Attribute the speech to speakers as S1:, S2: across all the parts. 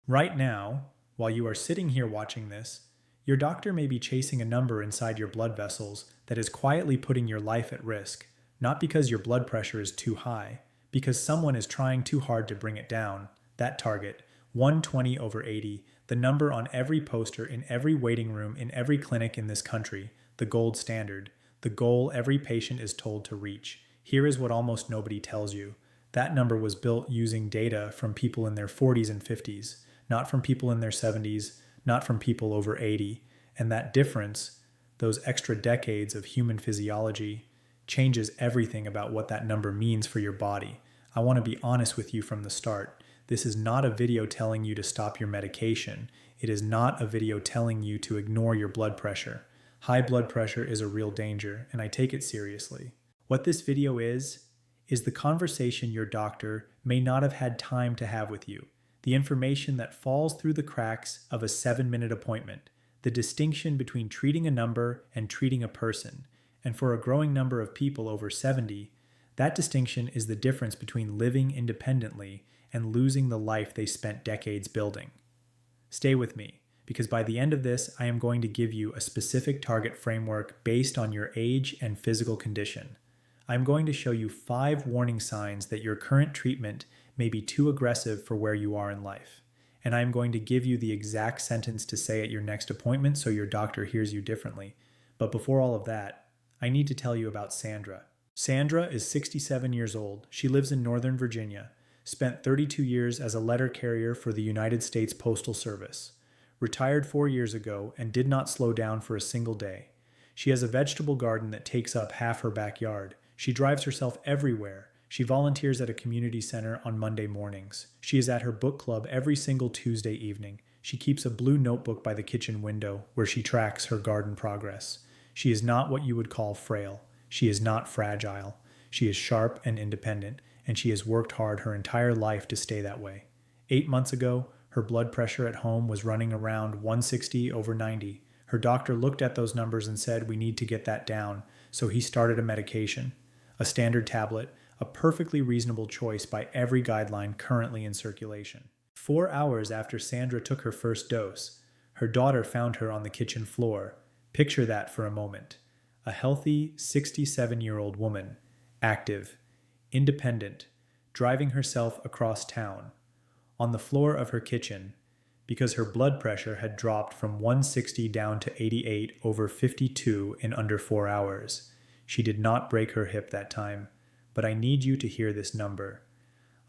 S1: Right now, while you are sitting here watching this, your doctor may be chasing a number inside your blood vessels that is quietly putting your life at risk, not because your blood pressure is too high, because someone is trying too hard to bring it down. That target, 120/80, the number on every poster in every waiting room in every clinic in this country, the gold standard, the goal every patient is told to reach. Here is what almost nobody tells you. That number was built using data from people in their 40s and 50s, not from people in their 70s, not from people over 80. And that difference, those extra decades of human physiology, changes everything about what that number means for your body. I want to be honest with you from the start. This is not a video telling you to stop your medication. It is not a video telling you to ignore your blood pressure. High blood pressure is a real danger, and I take it seriously. What this video is the conversation your doctor may not have had time to have with you. The information that falls through the cracks of a 7-minute appointment, the distinction between treating a number and treating a person, and for a growing number of people over 70, that distinction is the difference between living independently and losing the life they spent decades building. Stay with me, because by the end of this, I am going to give you a specific target framework based on your age and physical condition. I'm going to show you 5 warning signs that your current treatment may be too aggressive for where you are in life. And I'm going to give you the exact sentence to say at your next appointment so your doctor hears you differently. But before all of that, I need to tell you about Sandra. Sandra is 67 years old. She lives in Northern Virginia, spent 32 years as a letter carrier for the United States Postal Service, retired 4 years ago and did not slow down for a single day. She has a vegetable garden that takes up half her backyard. She drives herself everywhere. She volunteers at a community center on Monday mornings. She is at her book club every single Tuesday evening. She keeps a blue notebook by the kitchen window where she tracks her garden progress. She is not what you would call frail. She is not fragile. She is sharp and independent, and she has worked hard her entire life to stay that way. 8 months ago, her blood pressure at home was running around 160/90. Her doctor looked at those numbers and said, "We need to get that down," so he started a medication, a standard tablet, a perfectly reasonable choice by every guideline currently in circulation. 4 hours after Sandra took her first dose, her daughter found her on the kitchen floor. Picture that for a moment. A healthy 67-year-old woman, active, independent, driving herself across town, on the floor of her kitchen, because her blood pressure had dropped from 160 down to 88/52 in under 4 hours. She did not break her hip that time, but I need you to hear this number.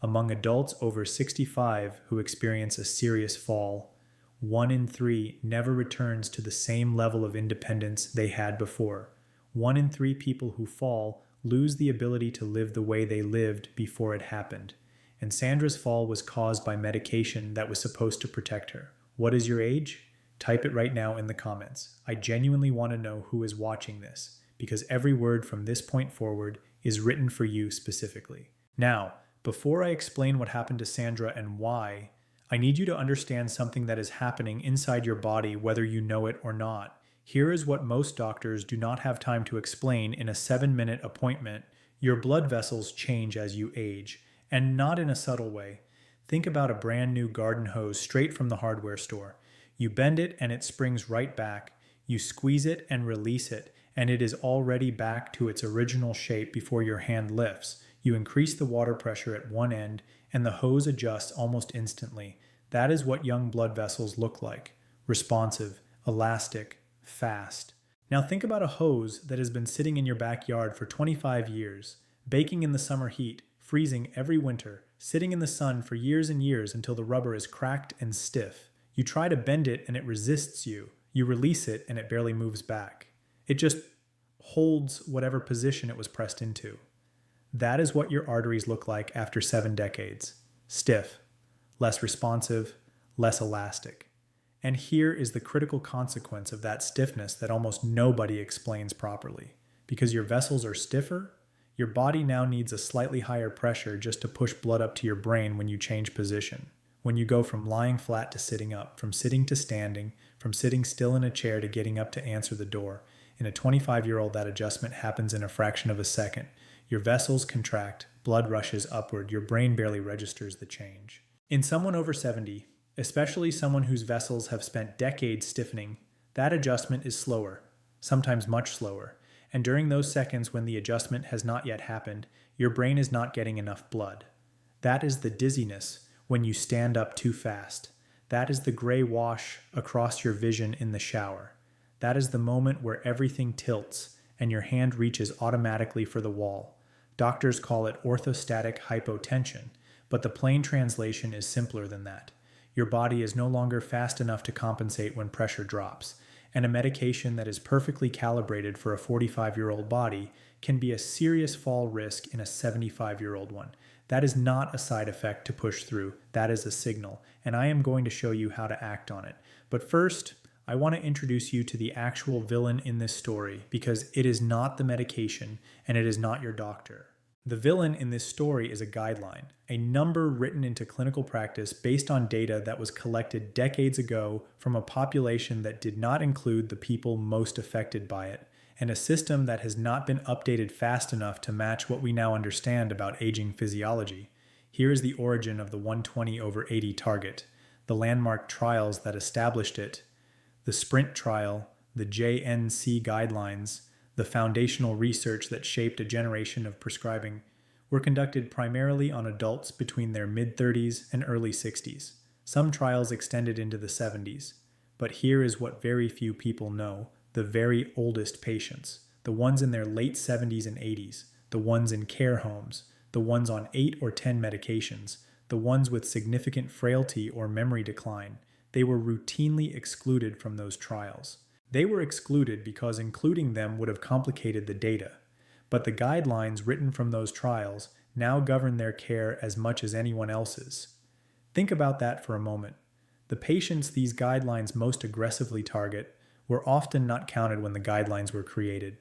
S1: Among adults over 65 who experience a serious fall, 1 in 3 never returns to the same level of independence they had before. 1 in 3 people who fall lose the ability to live the way they lived before it happened. And Sandra's fall was caused by medication that was supposed to protect her. What is your age? Type it right now in the comments. I genuinely want to know who is watching this, because every word from this point forward is written for you specifically. Now, before I explain what happened to Sandra and why, I need you to understand something that is happening inside your body whether you know it or not. Here is what most doctors do not have time to explain in a 7-minute appointment. Your blood vessels change as you age, and not in a subtle way. Think about a brand new garden hose straight from the hardware store. You bend it and it springs right back. You squeeze it and release it, and it is already back to its original shape before your hand lifts. You increase the water pressure at one end, and the hose adjusts almost instantly. That is what young blood vessels look like. Responsive, elastic, fast. Now think about a hose that has been sitting in your backyard for 25 years, baking in the summer heat, freezing every winter, sitting in the sun for years and years until the rubber is cracked and stiff. You try to bend it and it resists you. You release it and it barely moves back. It just holds whatever position it was pressed into. That is what your arteries look like after 7 decades. Stiff, less responsive, less elastic. And here is the critical consequence of that stiffness that almost nobody explains properly. Because your vessels are stiffer, your body now needs a slightly higher pressure just to push blood up to your brain when you change position. When you go from lying flat to sitting up, from sitting to standing, from sitting still in a chair to getting up to answer the door. In a 25-year-old, that adjustment happens in a fraction of a second. Your vessels contract, blood rushes upward, your brain barely registers the change. In someone over 70, especially someone whose vessels have spent decades stiffening. That adjustment is slower, sometimes much slower, and during those seconds when the adjustment has not yet happened, your brain is not getting enough blood. That is the dizziness when you stand up too fast. That is the gray wash across your vision in the shower. That is the moment where everything tilts and your hand reaches automatically for the wall. Doctors call it orthostatic hypotension, but the plain translation is simpler than that. Your body is no longer fast enough to compensate when pressure drops, and a medication that is perfectly calibrated for a 45-year-old body can be a serious fall risk in a 75-year-old one. That is not a side effect to push through, that is a signal, and I am going to show you how to act on it. But first, I want to introduce you to the actual villain in this story because it is not the medication and it is not your doctor. The villain in this story is a guideline, a number written into clinical practice based on data that was collected decades ago from a population that did not include the people most affected by it, and a system that has not been updated fast enough to match what we now understand about aging physiology. Here is the origin of the 120/80 target, the landmark trials that established it, the SPRINT trial, the JNC guidelines, the foundational research that shaped a generation of prescribing, were conducted primarily on adults between their mid-30s and early 60s. Some trials extended into the 70s. But here is what very few people know: the very oldest patients, the ones in their late 70s and 80s, the ones in care homes, the ones on 8 or 10 medications, the ones with significant frailty or memory decline, they were routinely excluded from those trials. They were excluded because including them would have complicated the data, but the guidelines written from those trials now govern their care as much as anyone else's. Think about that for a moment. The patients these guidelines most aggressively target were often not counted when the guidelines were created.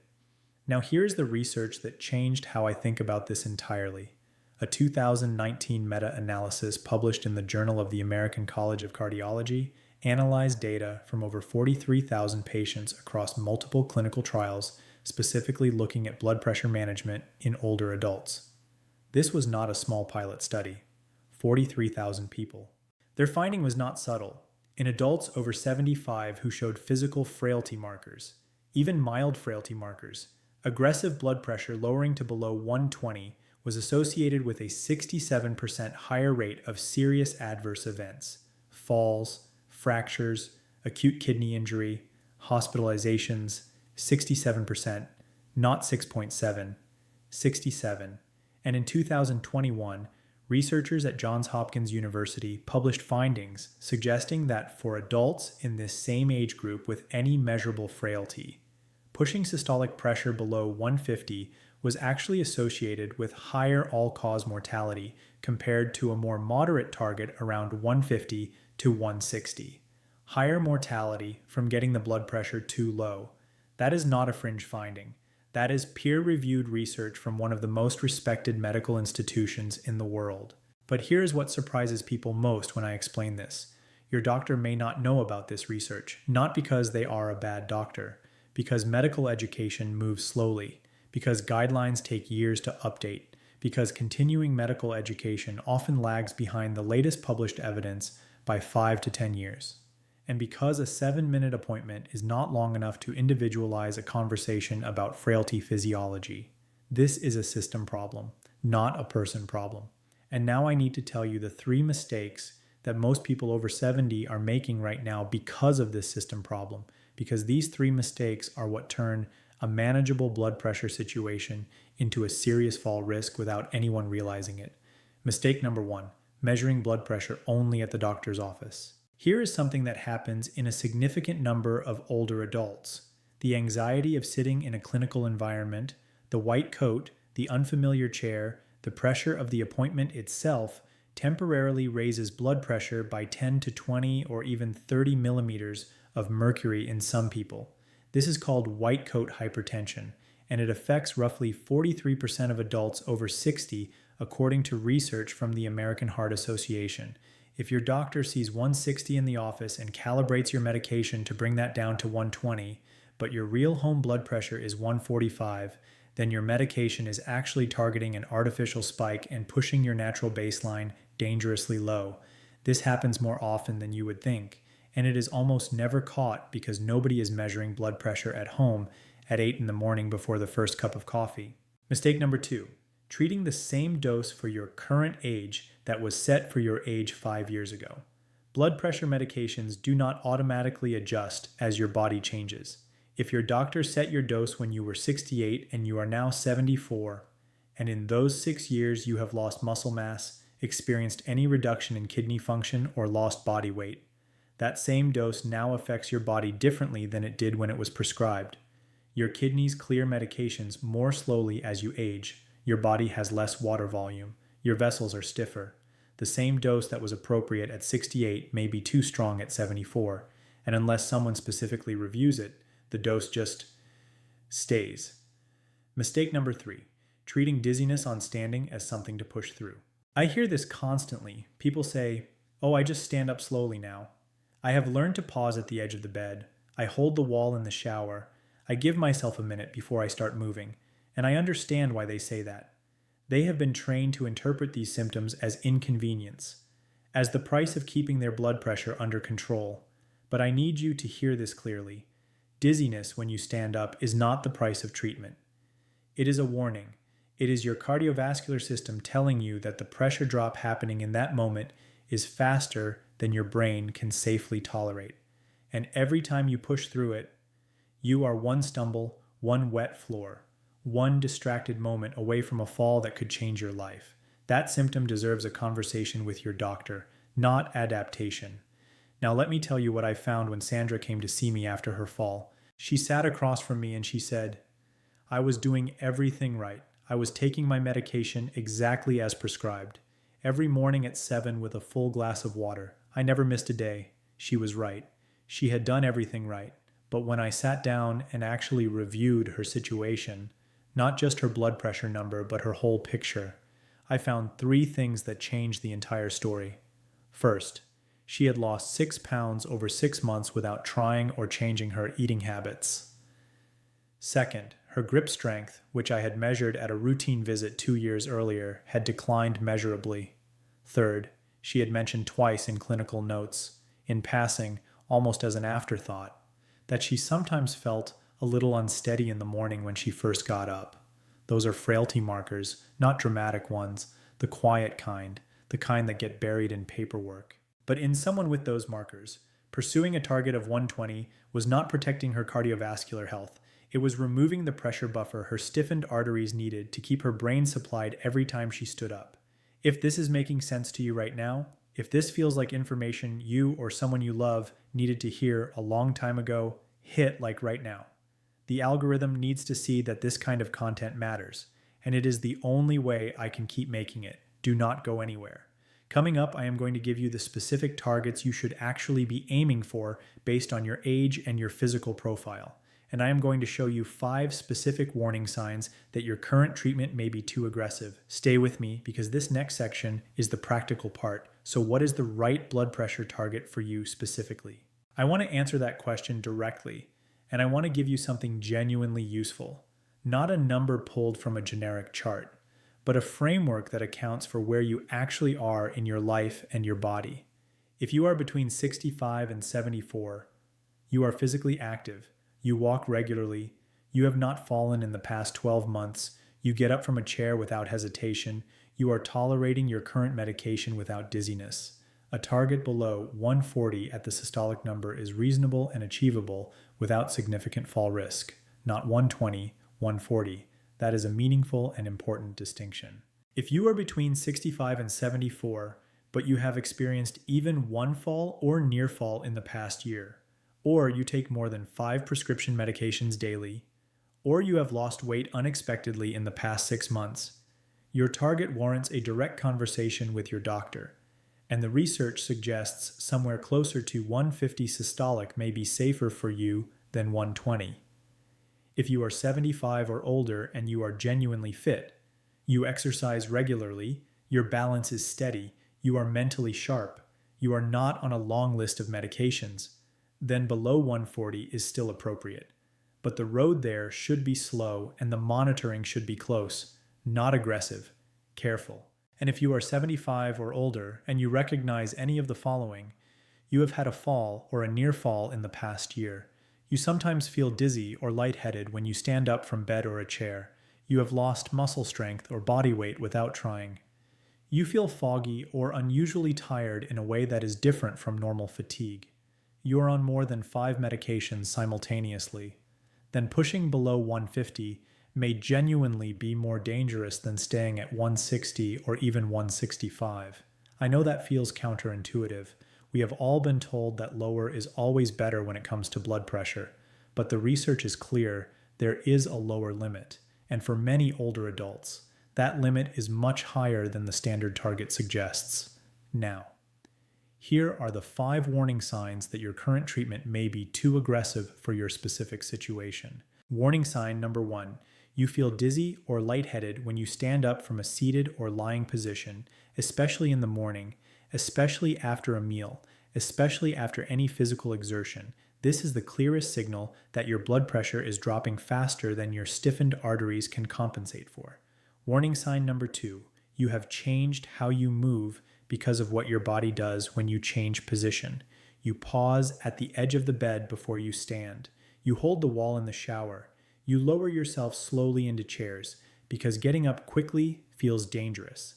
S1: Now here's the research that changed how I think about this entirely. A 2019 meta-analysis published in the Journal of the American College of Cardiology analyzed data from over 43,000 patients across multiple clinical trials, specifically looking at blood pressure management in older adults. This was not a small pilot study. 43,000 people. Their finding was not subtle. In adults over 75 who showed physical frailty markers, even mild frailty markers, aggressive blood pressure lowering to below 120 was associated with a 67% higher rate of serious adverse events: falls, fractures, acute kidney injury, hospitalizations, 67%, not 6.7, 67. And in 2021, researchers at Johns Hopkins University published findings suggesting that for adults in this same age group with any measurable frailty, pushing systolic pressure below 150 was actually associated with higher all-cause mortality compared to a more moderate target around 150 to 160. Higher mortality from getting the blood pressure too low. That is not a fringe finding. That is peer-reviewed research from one of the most respected medical institutions in the world. But here's what surprises people most when I explain this. Your doctor may not know about this research, not because they are a bad doctor, because medical education moves slowly, because guidelines take years to update, because continuing medical education often lags behind the latest published evidence by 5 to 10 years. And because a 7-minute appointment is not long enough to individualize a conversation about frailty physiology. This is a system problem, not a person problem. And now I need to tell you the 3 mistakes that most people over 70 are making right now because of this system problem, because these 3 mistakes are what turn a manageable blood pressure situation into a serious fall risk without anyone realizing it. Mistake number 1, measuring blood pressure only at the doctor's office. Here is something that happens in a significant number of older adults. The anxiety of sitting in a clinical environment, the white coat, the unfamiliar chair, the pressure of the appointment itself temporarily raises blood pressure by 10 to 20 or even 30 millimeters of mercury in some people. This is called white coat hypertension, and it affects roughly 43% of adults over 60 according to research from the American Heart Association. If your doctor sees 160 in the office and calibrates your medication to bring that down to 120, but your real home blood pressure is 145, then your medication is actually targeting an artificial spike and pushing your natural baseline dangerously low. This happens more often than you would think, and it is almost never caught because nobody is measuring blood pressure at home at 8 in the morning before the first cup of coffee. Mistake number 2, treating the same dose for your current age that was set for your age 5 years ago. Blood pressure medications do not automatically adjust as your body changes. If your doctor set your dose when you were 68 and you are now 74, and in those 6 years you have lost muscle mass, experienced any reduction in kidney function, or lost body weight, that same dose now affects your body differently than it did when it was prescribed. Your kidneys clear medications more slowly as you age. Your body has less water volume. Your vessels are stiffer. The same dose that was appropriate at 68 may be too strong at 74, and unless someone specifically reviews it, the dose just stays. Mistake number 3, treating dizziness on standing as something to push through. I hear this constantly. People say, "Oh, I just stand up slowly now. I have learned to pause at the edge of the bed. I hold the wall in the shower. I give myself a minute before I start moving." And I understand why they say that. They have been trained to interpret these symptoms as inconvenience, as the price of keeping their blood pressure under control. But I need you to hear this clearly. Dizziness when you stand up is not the price of treatment. It is a warning. It is your cardiovascular system telling you that the pressure drop happening in that moment is faster than your brain can safely tolerate. And every time you push through it, you are one stumble, one wet floor, one distracted moment away from a fall that could change your life. That symptom deserves a conversation with your doctor, not adaptation. Now let me tell you what I found when Sandra came to see me after her fall. She sat across from me and she said, "I was doing everything right. I was taking my medication exactly as prescribed. Every morning at 7 with a full glass of water. I never missed a day." She was right. She had done everything right. But when I sat down and actually reviewed her situation, not just her blood pressure number, but her whole picture, I found 3 things that changed the entire story. First, she had lost 6 pounds over 6 months without trying or changing her eating habits. Second, her grip strength, which I had measured at a routine visit 2 years earlier, had declined measurably. Third, she had mentioned twice in clinical notes, in passing, almost as an afterthought, that she sometimes felt a little unsteady in the morning when she first got up. Those are frailty markers, not dramatic ones, the quiet kind, the kind that get buried in paperwork. But in someone with those markers, pursuing a target of 120 was not protecting her cardiovascular health. It was removing the pressure buffer her stiffened arteries needed to keep her brain supplied every time she stood up. If this is making sense to you right now, if this feels like information you or someone you love needed to hear a long time ago, hit like right now. The algorithm needs to see that this kind of content matters, and it is the only way I can keep making it. Do not go anywhere. Coming up, I am going to give you the specific targets you should actually be aiming for based on your age and your physical profile. And I am going to show you 5 specific warning signs that your current treatment may be too aggressive. Stay with me because this next section is the practical part. So what is the right blood pressure target for you specifically? I want to answer that question directly, and I want to give you something genuinely useful. Not a number pulled from a generic chart, but a framework that accounts for where you actually are in your life and your body. If you are between 65 and 74, you are physically active. You walk regularly, you have not fallen in the past 12 months, you get up from a chair without hesitation, you are tolerating your current medication without dizziness. A target below 140 at the systolic number is reasonable and achievable without significant fall risk, not 120, 140. That is a meaningful and important distinction. If you are between 65 and 74, but you have experienced even one fall or near fall in the past year, or you take more than 5 prescription medications daily, or you have lost weight unexpectedly in the past 6 months, your target warrants a direct conversation with your doctor, and the research suggests somewhere closer to 150 systolic may be safer for you than 120. If you are 75 or older and you are genuinely fit, you exercise regularly, your balance is steady, you are mentally sharp, you are not on a long list of medications, then below 140 is still appropriate. But the road there should be slow and the monitoring should be close, not aggressive, careful. And if you are 75 or older and you recognize any of the following, you have had a fall or a near fall in the past year. You sometimes feel dizzy or lightheaded when you stand up from bed or a chair. You have lost muscle strength or body weight without trying. You feel foggy or unusually tired in a way that is different from normal fatigue. You are on more than 5 medications simultaneously. Then pushing below 150 may genuinely be more dangerous than staying at 160 or even 165. I know that feels counterintuitive. We have all been told that lower is always better when it comes to blood pressure, but the research is clear: there is a lower limit, and for many older adults, that limit is much higher than the standard target suggests. Now, here are the 5 warning signs that your current treatment may be too aggressive for your specific situation. Warning sign number 1. You feel dizzy or lightheaded when you stand up from a seated or lying position, especially in the morning, especially after a meal, especially after any physical exertion. This is the clearest signal that your blood pressure is dropping faster than your stiffened arteries can compensate for. Warning sign number 2. You have changed how you move because of what your body does when you change position. You pause at the edge of the bed before you stand. You hold the wall in the shower. You lower yourself slowly into chairs because getting up quickly feels dangerous.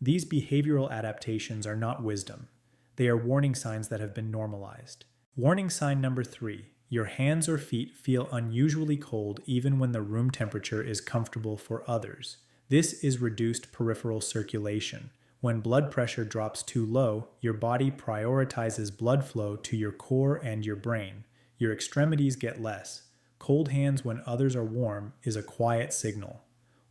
S1: These behavioral adaptations are not wisdom. They are warning signs that have been normalized. Warning sign number 3. Your hands or feet feel unusually cold even when the room temperature is comfortable for others. This is reduced peripheral circulation. When blood pressure drops too low, your body prioritizes blood flow to your core and your brain. Your extremities get less. Cold hands when others are warm is a quiet signal.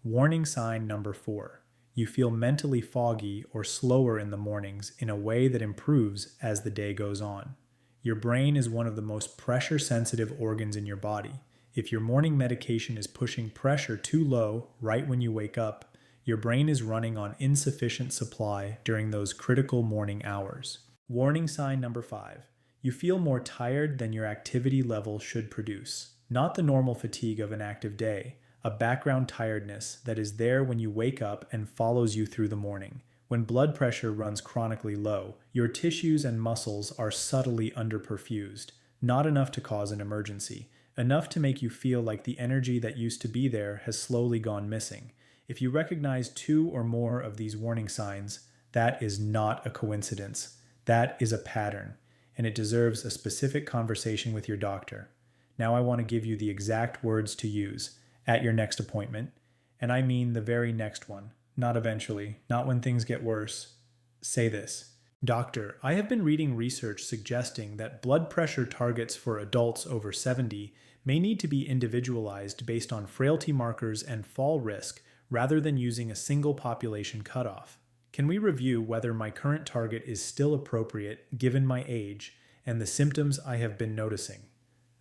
S1: Warning sign number 4. You feel mentally foggy or slower in the mornings in a way that improves as the day goes on. Your brain is one of the most pressure-sensitive organs in your body. If your morning medication is pushing pressure too low right when you wake up, your brain is running on insufficient supply during those critical morning hours. Warning sign number 5. You feel more tired than your activity level should produce. Not the normal fatigue of an active day, a background tiredness that is there when you wake up and follows you through the morning. When blood pressure runs chronically low, your tissues and muscles are subtly underperfused, not enough to cause an emergency, enough to make you feel like the energy that used to be there has slowly gone missing. If you recognize 2 or more of these warning signs, that is not a coincidence. That is a pattern, and it deserves a specific conversation with your doctor. Now I want to give you the exact words to use at your next appointment, and I mean the very next one, not eventually, not when things get worse. Say this: Doctor, I have been reading research suggesting that blood pressure targets for adults over 70 may need to be individualized based on frailty markers and fall risk rather than using a single population cutoff. Can we review whether my current target is still appropriate given my age and the symptoms I have been noticing?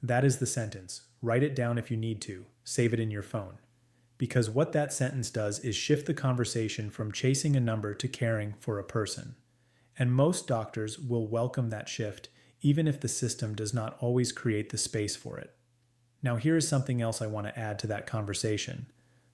S1: That is the sentence. Write it down if you need to. Save it in your phone. Because what that sentence does is shift the conversation from chasing a number to caring for a person. And most doctors will welcome that shift, even if the system does not always create the space for it. Now here is something else I want to add to that conversation,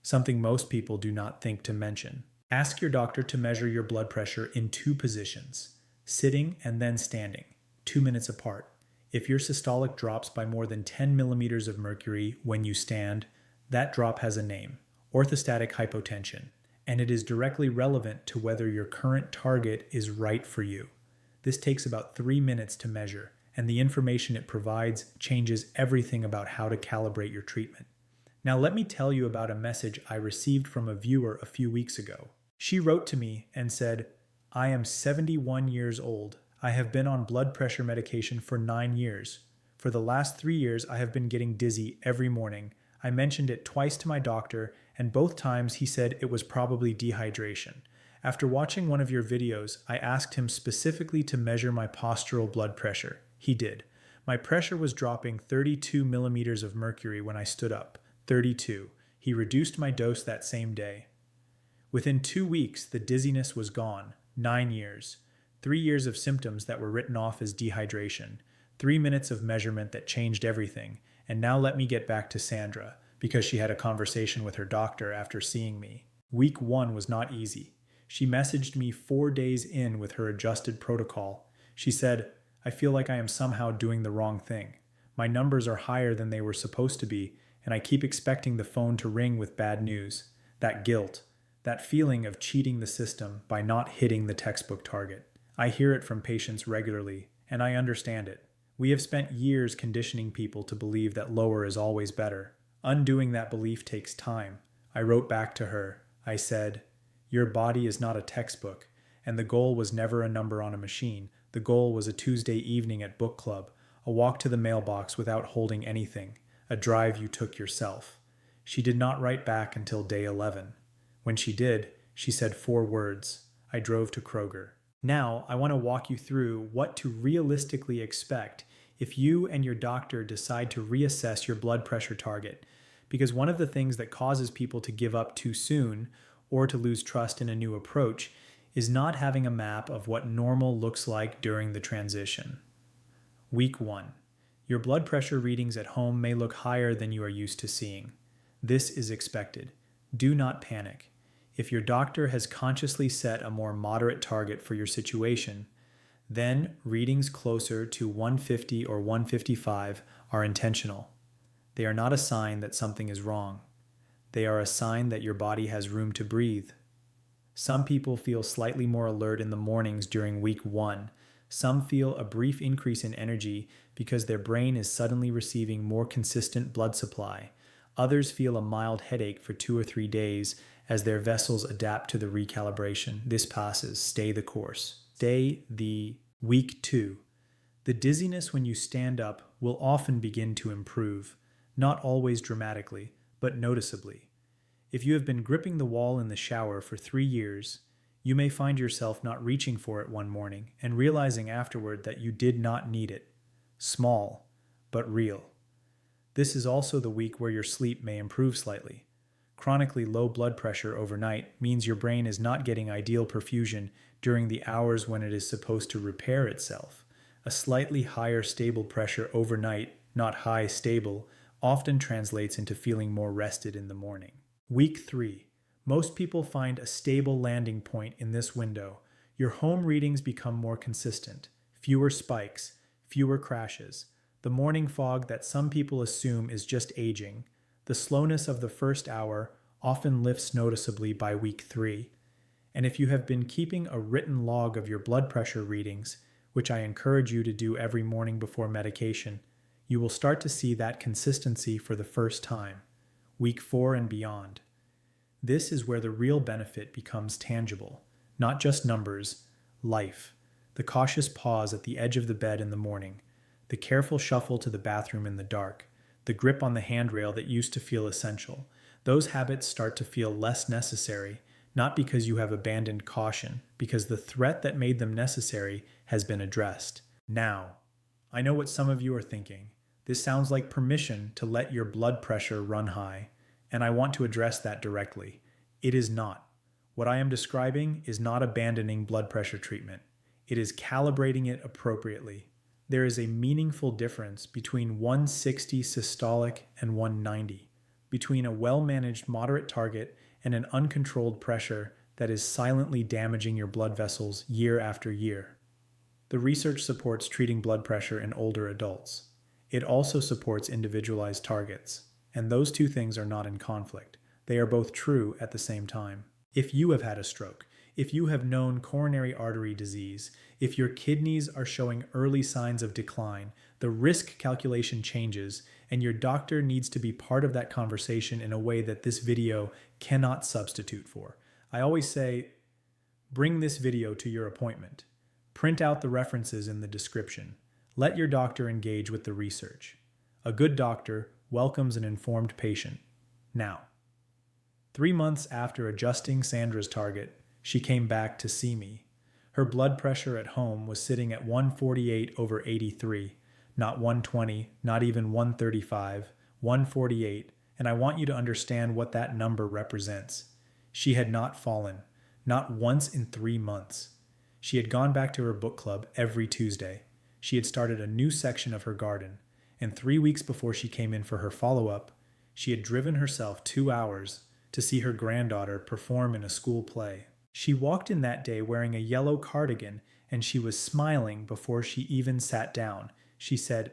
S1: something most people do not think to mention. Ask your doctor to measure your blood pressure in 2 positions, sitting and then standing, 2 minutes apart. If your systolic drops by more than 10 millimeters of mercury when you stand, that drop has a name, orthostatic hypotension, and it is directly relevant to whether your current target is right for you. This takes about 3 minutes to measure, and the information it provides changes everything about how to calibrate your treatment. Now let me tell you about a message I received from a viewer a few weeks ago. She wrote to me and said, "I am 71 years old. I have been on blood pressure medication for 9 years. For the last 3 years, I have been getting dizzy every morning. I mentioned it twice to my doctor, and both times he said it was probably dehydration. After watching one of your videos, I asked him specifically to measure my postural blood pressure. He did. My pressure was dropping 32 millimeters of mercury when I stood up. 32. He reduced my dose that same day. Within 2 weeks, the dizziness was gone. 9 years. 3 years of symptoms that were written off as dehydration. 3 minutes of measurement that changed everything. And now let me get back to Sandra, because she had a conversation with her doctor after seeing me. Week 1 was not easy. She messaged me 4 days in with her adjusted protocol. She said, "I feel like I am somehow doing the wrong thing. My numbers are higher than they were supposed to be, and I keep expecting the phone to ring with bad news." That guilt, that feeling of cheating the system by not hitting the textbook target. I hear it from patients regularly, and I understand it. We have spent years conditioning people to believe that lower is always better. Undoing that belief takes time. I wrote back to her. I said, "Your body is not a textbook, and the goal was never a number on a machine. The goal was a Tuesday evening at book club, a walk to the mailbox without holding anything, a drive you took yourself." She did not write back until day 11. When she did, she said 4 words. "I drove to Kroger." Now, I want to walk you through what to realistically expect if you and your doctor decide to reassess your blood pressure target, because one of the things that causes people to give up too soon or to lose trust in a new approach is not having a map of what normal looks like during the transition. Week 1. Your blood pressure readings at home may look higher than you are used to seeing. This is expected. Do not panic. If your doctor has consciously set a more moderate target for your situation, then readings closer to 150 or 155 are intentional. They are not a sign that something is wrong. They are a sign that your body has room to breathe. Some people feel slightly more alert in the mornings during week 1. Some feel a brief increase in energy because their brain is suddenly receiving more consistent blood supply. Others feel a mild headache for 2 or 3 days as their vessels adapt to the recalibration. This passes. Stay the course. Week 2. The dizziness when you stand up will often begin to improve, not always dramatically, but noticeably. If you have been gripping the wall in the shower for 3 years, you may find yourself not reaching for it one morning and realizing afterward that you did not need it. Small, but real. This is also the week where your sleep may improve slightly. Chronically low blood pressure overnight means your brain is not getting ideal perfusion during the hours when it is supposed to repair itself. A slightly higher stable pressure overnight, not high stable, often translates into feeling more rested in the morning. Week 3. Most people find a stable landing point in this window. Your home readings become more consistent, fewer spikes, fewer crashes. The morning fog that some people assume is just aging. The slowness of the first hour often lifts noticeably by week 3. And if you have been keeping a written log of your blood pressure readings, which I encourage you to do every morning before medication, you will start to see that consistency for the first time, week 4 and beyond. This is where the real benefit becomes tangible, not just numbers, life. The cautious pause at the edge of the bed in the morning, the careful shuffle to the bathroom in the dark, the grip on the handrail that used to feel essential. Those habits start to feel less necessary, not because you have abandoned caution, because the threat that made them necessary has been addressed. Now, I know what some of you are thinking. This sounds like permission to let your blood pressure run high, and I want to address that directly. It is not. What I am describing is not abandoning blood pressure treatment. It is calibrating it appropriately. There is a meaningful difference between 160 systolic and 190, between a well-managed moderate target and an uncontrolled pressure that is silently damaging your blood vessels year after year. The research supports treating blood pressure in older adults. It also supports individualized targets, and those two things are not in conflict. They are both true at the same time. If you have had a stroke, if you have known coronary artery disease, if your kidneys are showing early signs of decline, the risk calculation changes, and your doctor needs to be part of that conversation in a way that this video cannot substitute for. I always say, bring this video to your appointment. Print out the references in the description. Let your doctor engage with the research. A good doctor welcomes an informed patient. Now, 3 months after adjusting Sandra's target, she came back to see me. Her blood pressure at home was sitting at 148/83, not 120, not even 135, 148, and I want you to understand what that number represents. She had not fallen, not once in 3 months. She had gone back to her book club every Tuesday. She had started a new section of her garden, and 3 weeks before she came in for her follow-up, she had driven herself 2 hours to see her granddaughter perform in a school play. She walked in that day wearing a yellow cardigan and she was smiling before she even sat down. She said,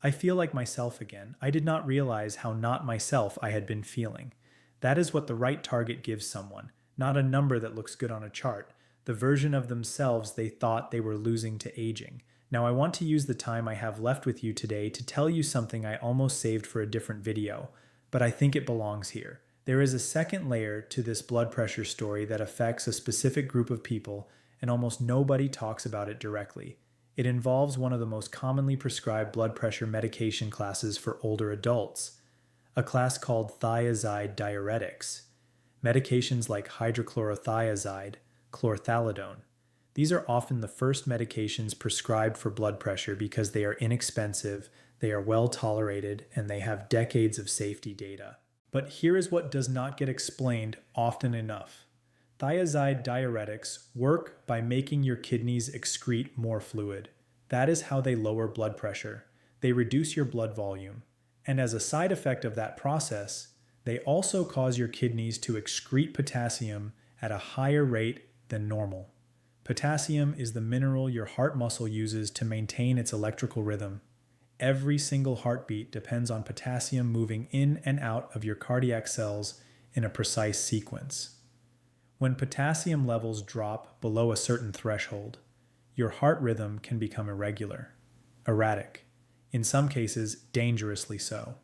S1: "I feel like myself again. I did not realize how not myself I had been feeling." That is what the right target gives someone, not a number that looks good on a chart, the version of themselves they thought they were losing to aging. Now I want to use the time I have left with you today to tell you something I almost saved for a different video, but I think it belongs here. There is a second layer to this blood pressure story that affects a specific group of people, and almost nobody talks about it directly. It involves one of the most commonly prescribed blood pressure medication classes for older adults, a class called thiazide diuretics. Medications like hydrochlorothiazide, chlorthalidone. These are often the first medications prescribed for blood pressure because they are inexpensive, they are well tolerated, and they have decades of safety data. But here is what does not get explained often enough. Thiazide diuretics work by making your kidneys excrete more fluid. That is how they lower blood pressure. They reduce your blood volume. And as a side effect of that process, they also cause your kidneys to excrete potassium at a higher rate than normal. Potassium is the mineral your heart muscle uses to maintain its electrical rhythm. Every single heartbeat depends on potassium moving in and out of your cardiac cells in a precise sequence. When potassium levels drop below a certain threshold, your heart rhythm can become irregular, erratic, in some cases dangerously so.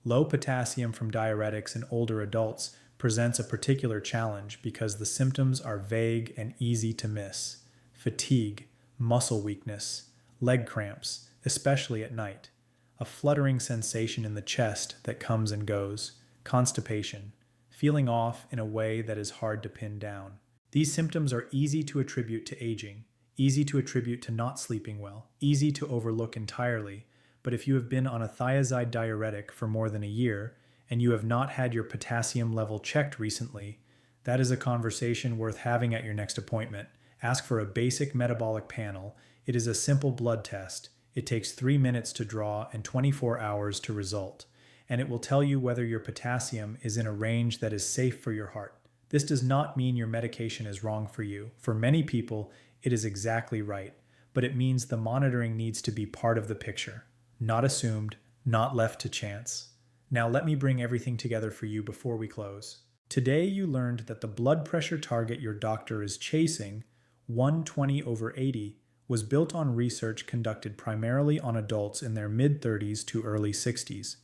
S1: Low potassium from diuretics in older adults presents a particular challenge because the symptoms are vague and easy to miss. Fatigue, muscle weakness, leg cramps, especially at night, a fluttering sensation in the chest that comes and goes, constipation, feeling off in a way that is hard to pin down. These symptoms are easy to attribute to aging, easy to attribute to not sleeping well, easy to overlook entirely, but if you have been on a thiazide diuretic for more than a year and you have not had your potassium level checked recently, that is a conversation worth having at your next appointment. Ask for a basic metabolic panel. It is a simple blood test. It takes 3 minutes to draw and 24 hours to result, and it will tell you whether your potassium is in a range that is safe for your heart. This does not mean your medication is wrong for you. For many people, it is exactly right, but it means the monitoring needs to be part of the picture, not assumed, not left to chance. Now let me bring everything together for you before we close. Today you learned that the blood pressure target your doctor is chasing, 120/80, was built on research conducted primarily on adults in their mid-30s to early 60s,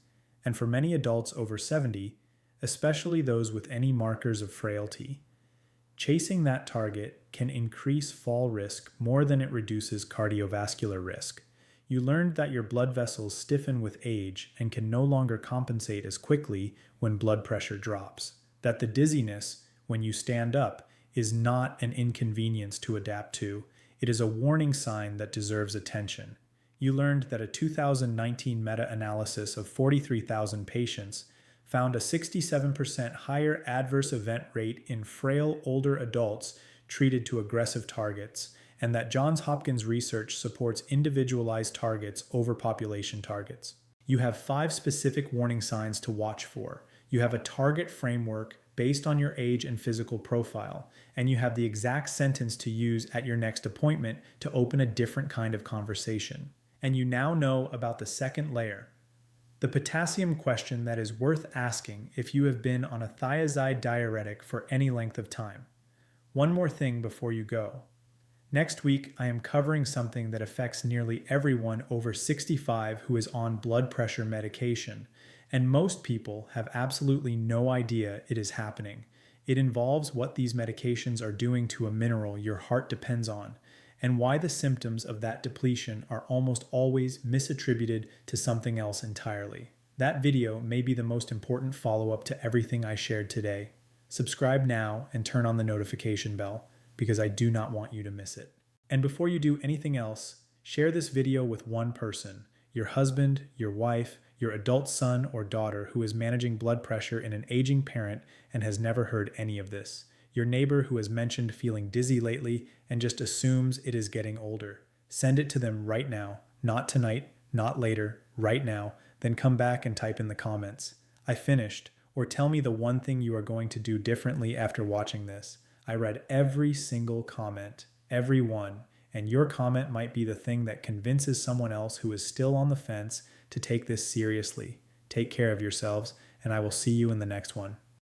S1: and for many adults over 70, especially those with any markers of frailty. Chasing that target can increase fall risk more than it reduces cardiovascular risk. You learned that your blood vessels stiffen with age and can no longer compensate as quickly when blood pressure drops, that the dizziness, when you stand up, is not an inconvenience to adapt to. It is a warning sign that deserves attention. You learned that a 2019 meta-analysis of 43,000 patients found a 67% higher adverse event rate in frail older adults treated to aggressive targets, and that Johns Hopkins research supports individualized targets over population targets. You have 5 specific warning signs to watch for. You have a target framework based on your age and physical profile, and you have the exact sentence to use at your next appointment to open a different kind of conversation. And you now know about the second layer, the potassium question that is worth asking if you have been on a thiazide diuretic for any length of time. One more thing before you go. Next week, I am covering something that affects nearly everyone over 65 who is on blood pressure medication, and most people have absolutely no idea it is happening. It involves what these medications are doing to a mineral your heart depends on, and why the symptoms of that depletion are almost always misattributed to something else entirely. That video may be the most important follow-up to everything I shared today. Subscribe now and turn on the notification bell, because I do not want you to miss it. And before you do anything else, share this video with one person, your husband, your wife, your adult son or daughter who is managing blood pressure in an aging parent and has never heard any of this, your neighbor who has mentioned feeling dizzy lately and just assumes it is getting older. Send it to them right now, not tonight, not later, right now, then come back and type in the comments, "I finished," or tell me the one thing you are going to do differently after watching this. I read every single comment, every one, and your comment might be the thing that convinces someone else who is still on the fence to take this seriously. Take care of yourselves, and I will see you in the next one.